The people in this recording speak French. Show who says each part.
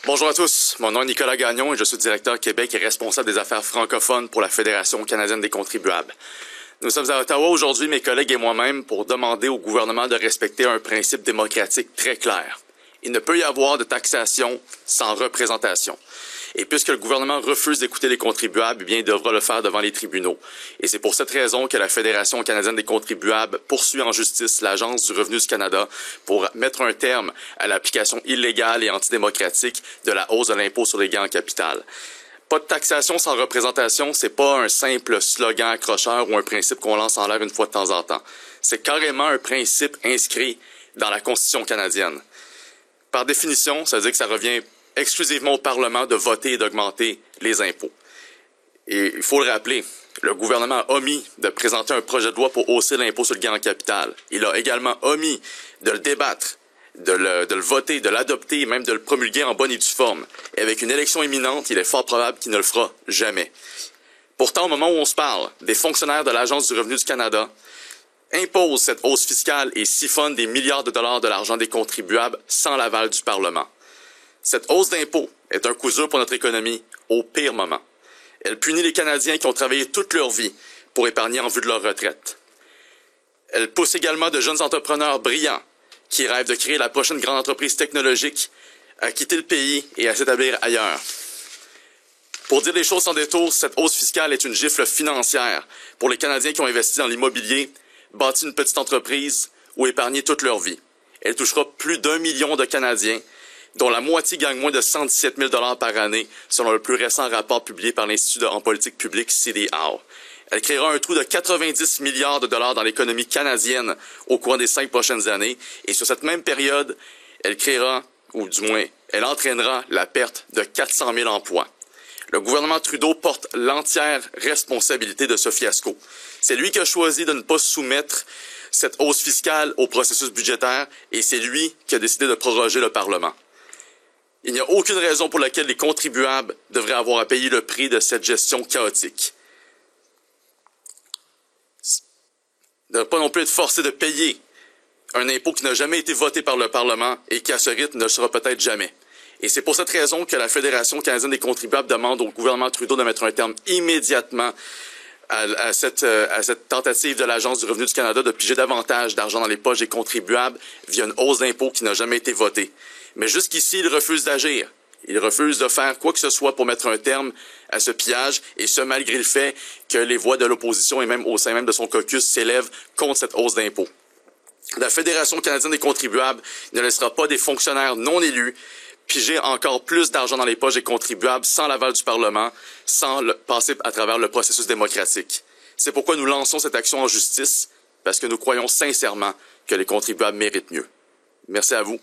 Speaker 1: Bonjour à tous, mon nom est Nicolas Gagnon et je suis directeur Québec et responsable des affaires francophones pour la Fédération canadienne des contribuables. Nous sommes à Ottawa aujourd'hui, mes collègues et moi-même, pour demander au gouvernement de respecter un principe démocratique très clair. Il ne peut y avoir de taxation sans représentation. Et puisque le gouvernement refuse d'écouter les contribuables, eh bien, il devra le faire devant les tribunaux. Et c'est pour cette raison que la Fédération canadienne des contribuables poursuit en justice l'Agence du revenu du Canada pour mettre un terme à l'application illégale et antidémocratique de la hausse de l'impôt sur les gains en capital. Pas de taxation sans représentation, c'est pas un simple slogan accrocheur ou un principe qu'on lance en l'air une fois de temps en temps. C'est carrément un principe inscrit dans la Constitution canadienne. Par définition, ça veut dire que ça revient exclusivement au Parlement de voter et d'augmenter les impôts. Et il faut le rappeler, le gouvernement a omis de présenter un projet de loi pour hausser l'impôt sur le gain en capital. Il a également omis de le débattre, de le voter, de l'adopter, même de le promulguer en bonne et due forme. Et avec une élection imminente, il est fort probable qu'il ne le fera jamais. Pourtant, au moment où on se parle, des fonctionnaires de l'Agence du revenu du Canada imposent cette hausse fiscale et siphonnent des milliards de dollars de l'argent des contribuables sans l'aval du Parlement. Cette hausse d'impôts est un coup dur pour notre économie au pire moment. Elle punit les Canadiens qui ont travaillé toute leur vie pour épargner en vue de leur retraite. Elle pousse également de jeunes entrepreneurs brillants qui rêvent de créer la prochaine grande entreprise technologique à quitter le pays et à s'établir ailleurs. Pour dire les choses sans détour, cette hausse fiscale est une gifle financière pour les Canadiens qui ont investi dans l'immobilier, bâti une petite entreprise ou épargné toute leur vie. Elle touchera plus d'1 million de Canadiens, dont la moitié gagne moins de 117 000 $ par année, selon le plus récent rapport publié par l'Institut en politique publique CDAO. Elle créera un trou de 90 milliards de dollars dans l'économie canadienne au cours des 5 prochaines années, et sur cette même période, elle créera, ou du moins, elle entraînera la perte de 400 000 emplois. Le gouvernement Trudeau porte l'entière responsabilité de ce fiasco. C'est lui qui a choisi de ne pas soumettre cette hausse fiscale au processus budgétaire, et c'est lui qui a décidé de proroger le Parlement. Il n'y a aucune raison pour laquelle les contribuables devraient avoir à payer le prix de cette gestion chaotique. Ne pas non plus être forcé de payer un impôt qui n'a jamais été voté par le Parlement et qui, à ce rythme, ne le sera peut-être jamais. Et c'est pour cette raison que la Fédération canadienne des contribuables demande au gouvernement Trudeau de mettre un terme immédiatement à cette tentative de l'Agence du revenu du Canada de piger davantage d'argent dans les poches des contribuables via une hausse d'impôt qui n'a jamais été votée. Mais jusqu'ici, il refuse d'agir. Il refuse de faire quoi que ce soit pour mettre un terme à ce pillage, et ce malgré le fait que les voix de l'opposition et même au sein même de son caucus s'élèvent contre cette hausse d'impôt. La Fédération canadienne des contribuables ne laissera pas des fonctionnaires non élus piger encore plus d'argent dans les poches des contribuables sans l'aval du Parlement, sans passer à travers le processus démocratique. C'est pourquoi nous lançons cette action en justice, parce que nous croyons sincèrement que les contribuables méritent mieux. Merci à vous.